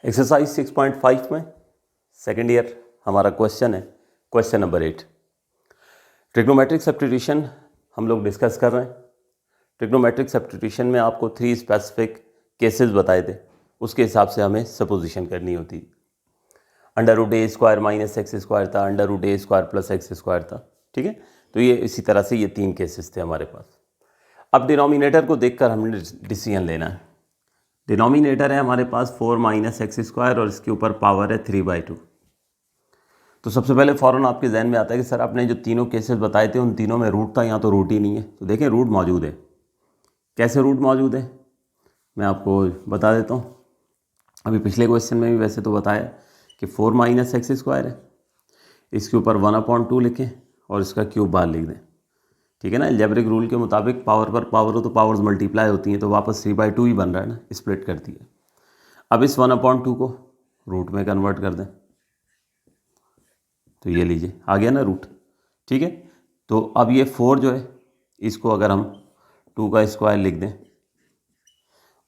Exercise 6.5 में second year हमारा question है, क्वेश्चन नंबर 8। ट्रिग्नोमेट्रिक सब्स्टिट्यूशन हम लोग डिस्कस कर रहे हैं। ट्रिग्नोमेट्रिक सब्स्टिट्यूशन में आपको 3 स्पेसिफिक केसेस बताए थे, उसके हिसाब से हमें सपोजिशन करनी होती। √a² माइनस एक्स स्क्वायर था, √a² प्लस एक्स स्क्वायर था। ठीक है, तो ये इसी तरह से ये 3 केसेस थे हमारे पास। अब डिनोमिनेटर को देखकर हमने डिसीजन लेना है। डिनोमिनेटर है हमारे पास 4 माइनस एक्स स्क्वायर और इसके ऊपर पावर है 3/2। तो सबसे पहले फ़ौरन आपके जहन में आता है कि सर आपने जो तीनों केसेस बताए थे उन तीनों में रूट था, यहाँ तो रूट ही नहीं है। तो देखें रूट मौजूद है। कैसे रूट मौजूद है मैं आपको बता देता हूँ। अभी पिछले क्वेश्चन में भी वैसे तो बताया कि 4 माइनस एक्स स्क्वायर है, इसके ऊपर 1/2 लिखें और इसका क्यूब बाहर लिख दें। ठीक है ना, अलजेब्रिक रूल के मुताबिक पावर पर पावर हो तो पावर्स मल्टीप्लाई होती हैं, तो वापस 3/2 ही बन रहा है ना, स्प्लिट कर दिया। अब इस 1/2 को रूट में कन्वर्ट कर दें, तो ये लीजिए आ गया ना रूट। ठीक है, तो अब ये 4 जो है इसको अगर हम 2 का स्क्वायर लिख दें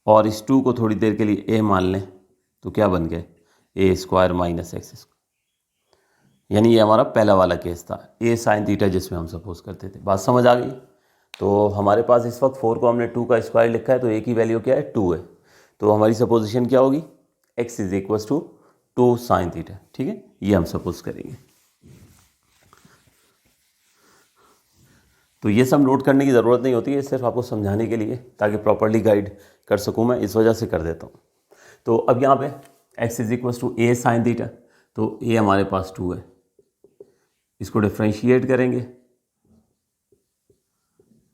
और इस 2 को थोड़ी देर के लिए a मान लें, तो क्या बन गया a² माइनस एक्स स्क्वायर। यानी ये हमारा पहला वाला केस था, a sin थीटा जिसमें हम सपोज करते थे। बात समझ आ गई? तो हमारे पास इस वक्त 4 को हमने 2 का स्क्वायर लिखा है, तो a की वैल्यू क्या है 2 है। तो हमारी सपोजिशन क्या होगी x = 2 sin थीटा। ठीक है, ये हम सपोज करेंगे। तो ये सब नोट करने की ज़रूरत नहीं होती है, सिर्फ आपको समझाने के लिए ताकि प्रॉपर्ली गाइड कर सकूँ मैं, इस वजह से कर देता हूँ। तो अब यहाँ पे x = a sin थीटा, तो a हमारे पास 2 है, इसको डिफ्रेंशिएट करेंगे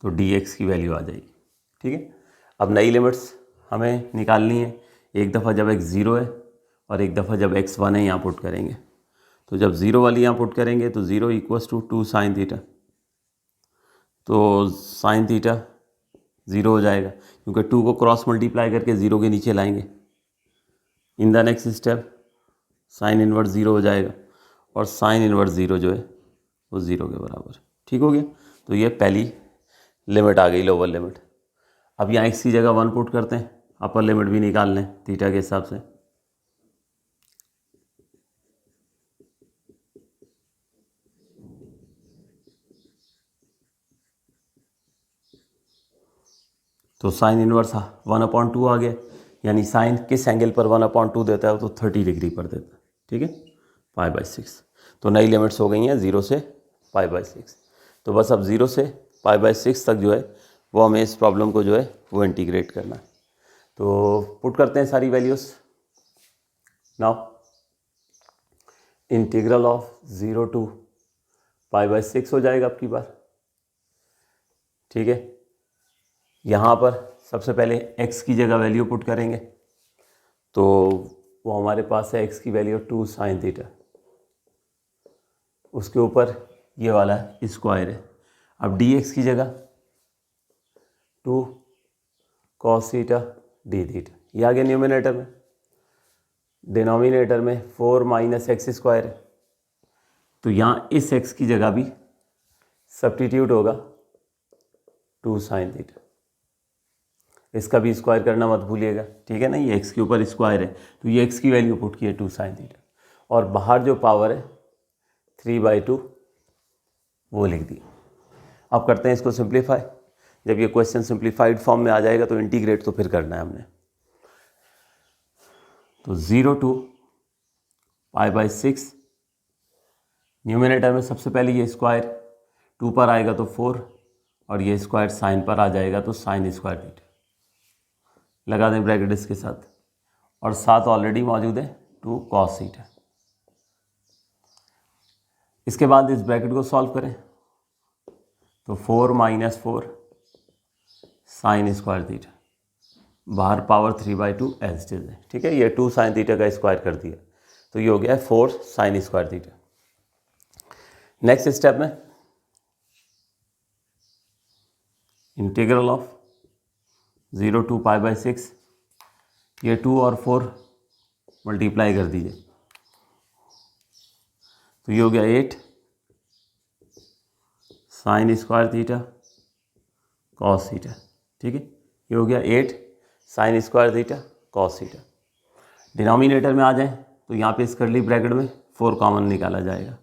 तो dx की वैल्यू आ जाएगी। ठीक है, अब नई लिमिट्स हमें निकालनी है। एक दफ़ा जब x 0 है और एक दफ़ा जब x 1 है यहाँ पुट करेंगे। तो जब 0 वाली यहाँ पुट करेंगे तो 0 = 2 sin थीटा, तो sin थीटा 0 हो जाएगा क्योंकि 2 को क्रॉस मल्टीप्लाई करके 0 के नीचे लाएंगे। इन the next step sine inverse 0 हो जाएगा और साइन इनवर्स 0 जो है वो 0 के बराबर। ठीक हो गया, तो ये पहली लिमिट आ गई, लोअर लिमिट। अब यहाँ x की जगह 1 पुट करते हैं, अपर लिमिट भी निकाल लें थीटा के हिसाब से। तो साइन इनवर्स 1/2 आ गया, यानी साइन किस एंगल पर 1/2 देता है तो 30 डिग्री पर देता है। ठीक है, π/6। तो नई लिमिट्स हो गई हैं 0 से π/6। तो बस अब 0 से π/6 तक जो है वो हमें इस प्रॉब्लम को जो है वो इंटीग्रेट करना है। तो पुट करते हैं सारी values. Now integral of 0 to π/6 हो जाएगा आपकी बार। ठीक है, यहाँ पर सबसे पहले x की जगह वैल्यू पुट करेंगे, तो वो हमारे पास है x की वैल्यू 2 sin थीटा, उसके ऊपर ये वाला स्क्वायर है। अब dx की जगह 2 cos थीटा d थीटा, ये आ गया न्यूमिनेटर में। डिनोमिनेटर में 4 माइनस एक्स स्क्वायर है, तो यहाँ इस x की जगह भी सब्स्टिट्यूट होगा 2 sin थीटा। इसका भी स्क्वायर करना मत भूलिएगा। ठीक है ना, ये x के ऊपर स्क्वायर है तो ये x की वैल्यू पुट की है 2 sin थीटा, और बाहर जो पावर है 3/2 वो लिख दी। अब करते हैं इसको सिंप्लीफाई। जब ये क्वेश्चन सिंप्लीफाइड फॉर्म में आ जाएगा तो इंटीग्रेट तो फिर करना है हमने। तो 0 to π/6, न्यूमिनेटर में सबसे पहले ये स्क्वायर 2 पर आएगा तो 4, और ये स्क्वायर साइन पर आ जाएगा तो sin स्क्वायर थीटा। लगा दें ब्रैकेट इसके साथ, और साथ ऑलरेडी मौजूद है 2 cos थीटा। इसके बाद इस ब्रैकेट को सॉल्व करें तो 4 - 4 sin स्क्वायर थीटा, बाहर पावर 3/2 एज इट इज है। ठीक है, ये 2 sin थीटा का स्क्वायर कर दिया, तो ये हो गया 4 sin square theta. Next step में इंटीग्रल ऑफ 0 to π/6, ये 2 और 4 मल्टीप्लाई कर दीजिए, तो ये हो गया 8 sin square theta cos theta. ठीक है, ये हो गया 8 sin square theta cos theta. Denominator में आ जाए तो यहाँ पे इस कर्ली ब्रैकेट में 4 कॉमन निकाला जाएगा।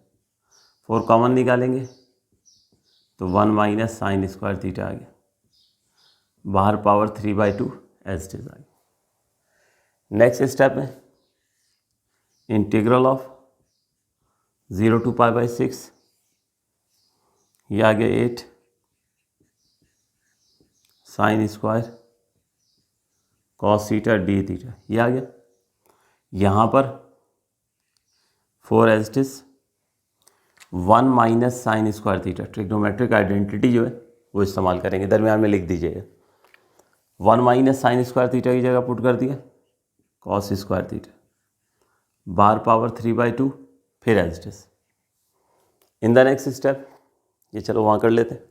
4 कॉमन निकालेंगे तो 1 माइनस साइन स्क्वायर थीटा आ गया, बाहर पावर 3/2 एज इट इज आ गया। नेक्स्ट स्टेप है इंटीग्रल ऑफ 0 to π/6, ये आ गया 8 sine square cos theta D theta, ये आ गया। यहाँ पर 4 as it is 1 minus sine square theta, trigonometric identity जो है वो इस्तेमाल करेंगे, दरमियान में लिख दीजिएगा। 1 माइनस साइन स्क्वायर थीटा की जगह पुट कर दिया कॉस स्क्वायर थीटा, बार पावर 3/2 फिर as it is. In the next step ये चलो वहाँ कर लेते हैं।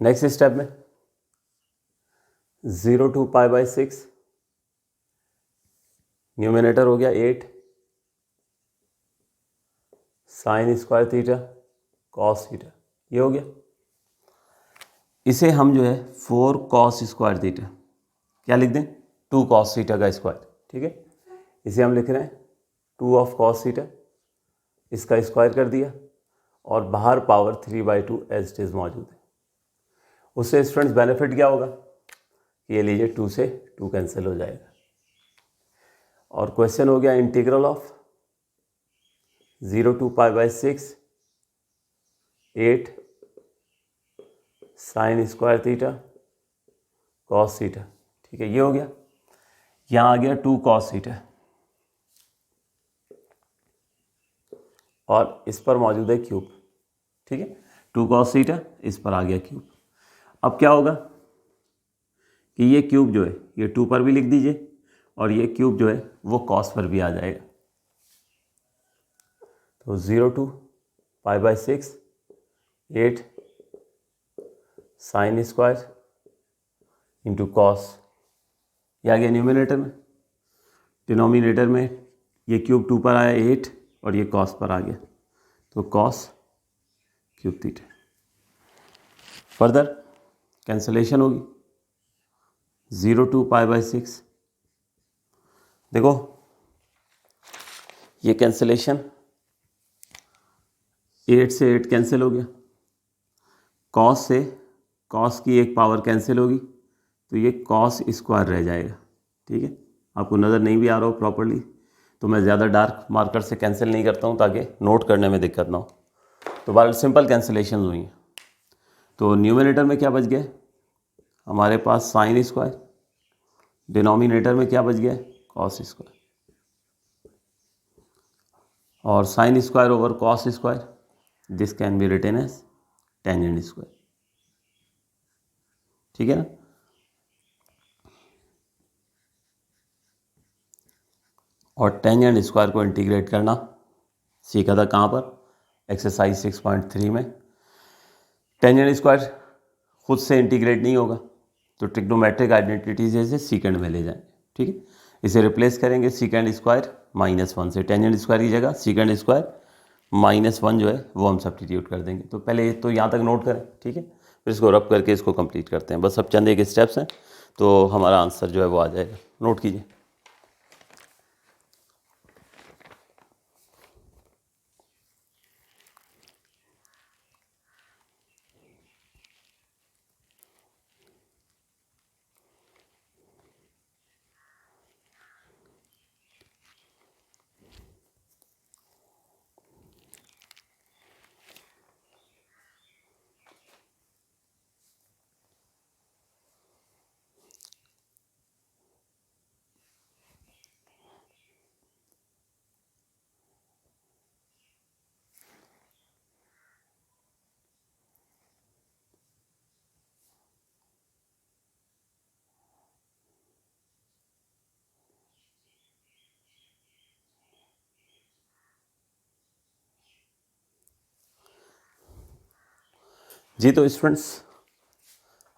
नेक्स्ट स्टेप में 0 to π/6, न्यूमिनेटर हो गया 8 sine square theta cos theta, ये हो गया। इसे हम जो है 4 कॉस स्क्वायर थीटा, क्या लिख दें 2 कॉस थीटा का स्क्वायर, ठीक है। इसे हम लिख रहे हैं 2 ऑफ कॉस थीटा, इसका स्क्वायर कर दिया और बाहर पावर 3/2 एज इट इज मौजूद है। उससे स्टूडेंट्स बेनिफिट क्या होगा, ये लीजिए 2 से 2 कैंसिल हो जाएगा। और क्वेश्चन हो गया integral of 0 to π/6 8 sine square theta cos theta, ठीक है, ये हो गया। यहाँ आ गया 2 कॉस थीटा और इस पर मौजूद है क्यूब, ठीक है, 2 कॉस थीटा, इस पर आ गया क्यूब। अब क्या होगा कि ये क्यूब जो है ये 2 पर भी लिख दीजिए और ये क्यूब जो है वो कॉस पर भी आ जाएगा। तो 0 to π/6 8 sine square into cos, ये आ गया न्यूमिनेटर में। डिनोमिनेटर में ये क्यूब 2 पर आया 8 और ये कॉस पर आ गया, तो cos cube theta. Further cancellation होगी 0 to π/6, देखो ये कैंसलेशन 8 से 8 कैंसिल हो गया, कॉस से कॉस की एक पावर कैंसिल होगी तो ये कॉस स्क्वायर रह जाएगा, ठीक है। आपको नज़र नहीं भी आ रहा हो प्रॉपरली तो मैं ज़्यादा डार्क मार्कर से कैंसिल नहीं करता हूँ ताकि नोट करने में दिक्कत ना हो। तो बार सिंपल कैंसिलेशन हुई हैं। तो न्यूमिनेटर में क्या बच गया हमारे पास साइन स्क्वायर, डिनोमिनेटर में क्या बच गया कॉस स्क्वायर, और sine square over cos square this can be written as tangent square, ठीक है ना। और टेंजेंट स्क्वायर को इंटीग्रेट करना सीखा था कहाँ पर, एक्सरसाइज 6.3 में। टेंजेंट स्क्वायर खुद से इंटीग्रेट नहीं होगा तो ट्रिग्नोमेट्रिक आइडेंटिटी जैसे सीकेंड में ले जाएंगे, ठीक है। इसे रिप्लेस करेंगे सीकेंड स्क्वायर -1 से, टेंजेंट स्क्वायर की जगह सीकेंड स्क्वायर -1 जो है वो हम सब्स्टिट्यूट कर देंगे। तो पहले तो यहाँ तक नोट करें, ठीक है, फिर इसको रब करके इसको कंप्लीट करते हैं। बस अब चंद एक स्टेप्स हैं तो हमारा आंसर जो है वो आ जाएगा। नोट कीजिए। जी तो स्टूडेंट्स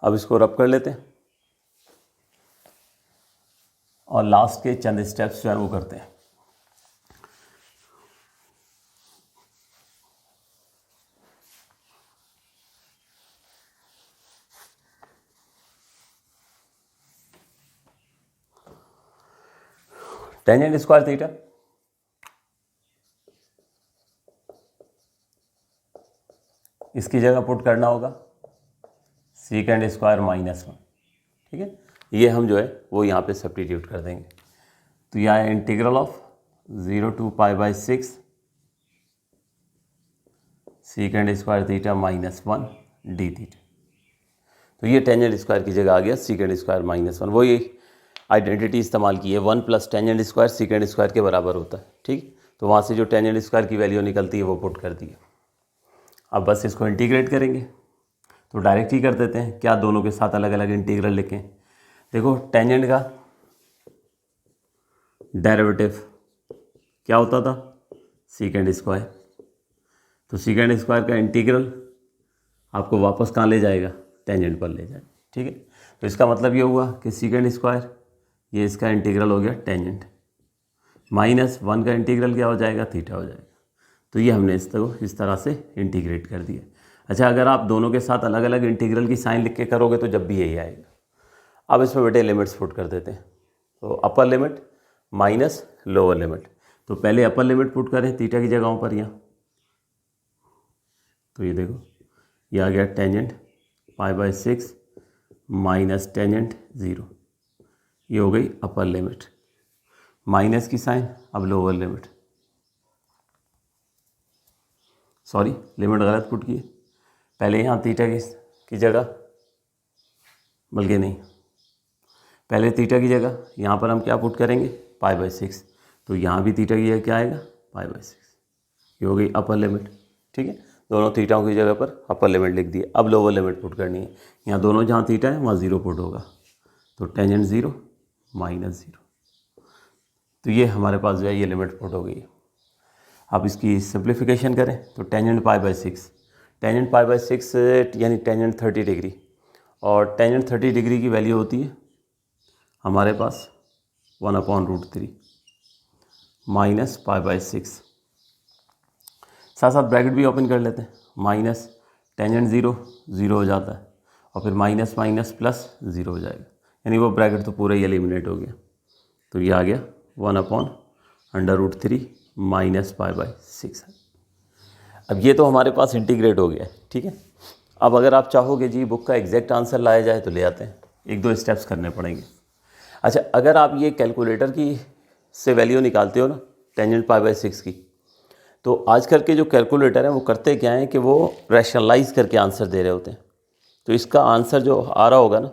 अब इसको रब कर लेते हैं। और लास्ट के चंद स्टेप्स जो है वो करते हैं। टेंजेंट स्क्वायर थीटा, इसकी जगह पुट करना होगा सीकेंड स्क्वायर माइनस 1, ठीक है। ये हम जो है वो यहाँ पे सब्स्टिट्यूट कर देंगे। तो यह है integral of 0 to π/6 second square theta minus 1 d theta. तो ये टेंजेंट स्क्वायर की जगह आ गया सीकेंड स्क्वायर माइनस 1। वो ये आइडेंटिटी इस्तेमाल की है, 1 + टेंजेंट स्क्वायर सीकेंड स्क्वायर के बराबर होता है, ठीक। तो वहाँ से जो टेंजेंट स्क्वायर की वैल्यू निकलती है वो पुट कर दी है। अब बस इसको इंटीग्रेट करेंगे, तो डायरेक्ट ही कर देते हैं, क्या दोनों के साथ अलग अलग इंटीग्रल लिखें। देखो टेंजेंट का डेरिवेटिव क्या होता था, सीकेंड स्क्वायर। तो सीकेंड स्क्वायर का इंटीग्रल आपको वापस कहाँ ले जाएगा, टेंजेंट पर ले जाए, ठीक है। तो इसका मतलब ये हुआ कि सीकेंड स्क्वायर ये इसका इंटीग्रल हो गया टेंजेंट, -1 का इंटीग्रल क्या हो जाएगा, थीटा हो जाएगा। तो ये हमने इस तरह से इंटीग्रेट कर दिया। अच्छा, अगर आप दोनों के साथ अलग अलग इंटीग्रल की साइन लिख के करोगे तो जब भी यही आएगा। अब इसमें बेटे लिमिट्स पुट कर देते हैं। तो upper limit minus lower limit. तो पहले अपर लिमिट पुट करें थीटा की जगहों पर यहाँ। तो ये देखो ये आ गया टेंजेंट π/6 माइनस टेंजेंट 0। ये हो गई अपर लिमिट, माइनस की साइन, अब लोअर लिमिट, सॉरी लिमिट गलत पुट की, पहले यहाँ थीटा की जगह, बल्कि नहीं, पहले थीटा की जगह यहाँ पर हम क्या पुट करेंगे, π/6। तो यहाँ भी थीटा की जगह क्या आएगा, π/6। ये हो गई अपर लिमिट, ठीक है। दोनों थीटाओं की जगह पर अपर लिमिट लिख दी। अब लोअर लिमिट पुट करनी है। यहाँ दोनों जहाँ थीटा है वहाँ 0 पुट होगा, तो टेंजेंट 0 माइनस 0। तो ये हमारे पास जो है ये लिमिट पुट हो गई है। अब इसकी सिंप्लीफिकेशन करें तो टेंजेंट π/6, टेंजेंट π/6 यानी टेंजेंट 30 डिग्री, और टेंजेंट 30 डिग्री की वैल्यू होती है हमारे पास 1/√3 माइनस π/6। साथ साथ ब्रैकेट भी ओपन कर लेते हैं, माइनस टेंजेंट 0 0 हो जाता है, और फिर माइनस माइनस प्लस 0 हो जाएगा, यानी वो ब्रैकेट तो पूरा ही एलिमिनेट हो गया। तो ये आ गया 1/√3 माइनस π/6। अब ये तो हमारे पास इंटीग्रेट हो गया है, ठीक है। अब अगर आप चाहोगे जी बुक का एग्जैक्ट आंसर लाया जाए तो ले आते हैं, 1-2 स्टेप्स करने पड़ेंगे। अच्छा, अगर आप ये कैलकुलेटर की से वैल्यू निकालते हो ना टेंजेंट π/6 की, तो आजकल के जो कैलकुलेटर हैं वो करते क्या हैं कि वो रैशनलाइज करके आंसर दे रहे होते हैं। तो इसका आंसर जो आ रहा होगा ना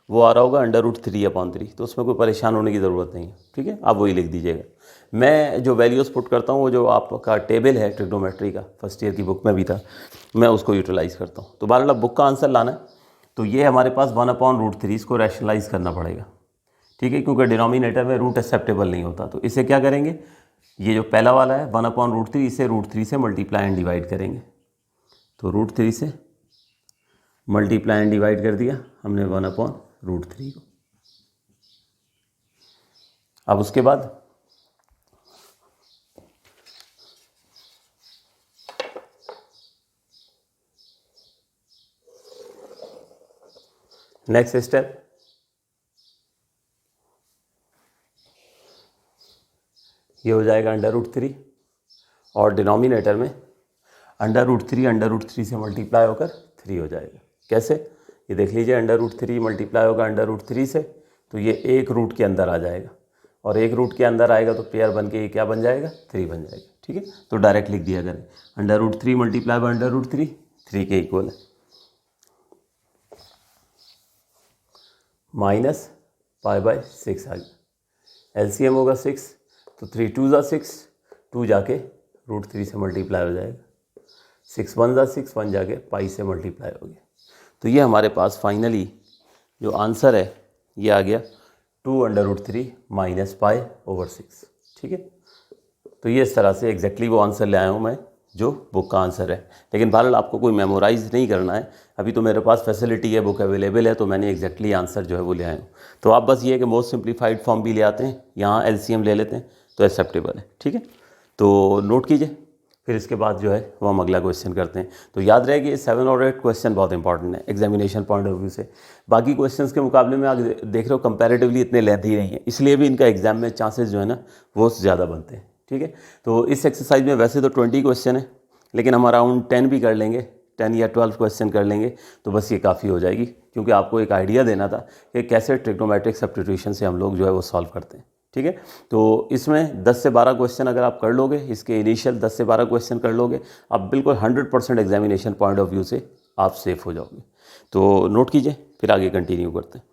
वो आ रहा होगा √3/3। तो उसमें कोई परेशान होने की ज़रूरत नहीं है, ठीक है। आप वही लिख दीजिएगा। मैं जो वैल्यूज़ पुट करता हूँ वो जो आपका टेबल है ट्रिग्नोमेट्री का, फर्स्ट ईयर की बुक में भी था, मैं उसको यूटिलाइज़ करता हूँ। तो बारह बुक का आंसर लाना है तो ये हमारे पास 1/√3, इसको रैशनलाइज करना पड़ेगा, ठीक है, क्योंकि डिनोमिनेटर में रूट एक्सेप्टेबल नहीं होता। तो इसे क्या करेंगे, ये जो पहला वाला है 1/√3, इसे √3 से मल्टीप्लाई एंड डिवाइड करेंगे। तो √3 से मल्टीप्लाई एंड डिवाइड कर दिया हमने 1/√3 को। अब उसके बाद नेक्स्ट स्टेप, ये हो जाएगा √3, और डिनोमिनेटर में √3 से मल्टीप्लाई होकर 3 हो जाएगा। कैसे, ये देख लीजिए, √3 मल्टीप्लाई होगा √3 से, तो ये एक रूट के अंदर आ जाएगा, और एक रूट के अंदर आएगा तो पेयर बन के ये क्या बन जाएगा, 3 बन जाएगा, ठीक है। तो डायरेक्ट लिख दिया करें, √3 मल्टीप्लाई बाय √3 3 के इक्वल है, माइनस π/6 आ गया। एलसीएम होगा 6, तो 3 2 ज़ा 6, 2 जाके √3 से मल्टीप्लाई हो जाएगा, 6 1 ज़ा 6, 1 जाके पाई से मल्टीप्लाई हो गया। तो ये हमारे पास फाइनली जो आंसर है ये आ गया 2/√3 माइनस π/6, ठीक है। तो ये इस तरह से एग्जैक्टली वो आंसर ले आया हूँ मैं जो बुक का आंसर है। लेकिन बहरहाल आपको कोई मेमोराइज नहीं करना है, अभी तो मेरे पास फैसिलिटी है, बुक अवेलेबल है, तो मैंने एग्जैक्टली आंसर जो है वो ले आया हूँ। तो आप बस ये है कि मोस्ट सिंप्लीफाइड फॉर्म भी ले आते हैं, यहाँ एलसीएम ले लेते हैं तो एक्सेप्टेबल है। ठीक है, तो नोट कीजिए, फिर इसके बाद जो है वो हम अगला क्वेश्चन करते हैं। तो याद रहे कि 7 और 8 क्वेश्चन बहुत इंपॉर्टेंट है एग्जामिनेशन पॉइंट ऑफ व्यू से। बाकी क्वेश्चंस के मुकाबले में आप देख रहे हो कंपैरेटिवली इतने लेंथी नहीं है, इसलिए भी इनका एग्जाम में चांसेस जो है ना वो ज़्यादा बनते हैं। ठीक है, तो इस एक्सरसाइज में वैसे तो 20 क्वेश्चन है, लेकिन हम अराउंड 10 भी कर लेंगे, 10 या 12 क्वेश्चन कर लेंगे तो बस ये काफ़ी हो जाएगी, क्योंकि आपको एक आइडिया देना था कि कैसे ट्रिग्नोमेट्रिक सब्स्टिट्यूशन से हम लोग जो है वो सॉल्व करते हैं। ठीक है, तो इसमें 10 से 12 क्वेश्चन अगर आप कर लोगे, इसके इनिशियल 10 से 12 क्वेश्चन कर लोगे, आप बिल्कुल 100% एग्जामिनेशन पॉइंट ऑफ व्यू से आप सेफ हो जाओगे। तो नोट कीजिए, फिर आगे कंटिन्यू करते हैं।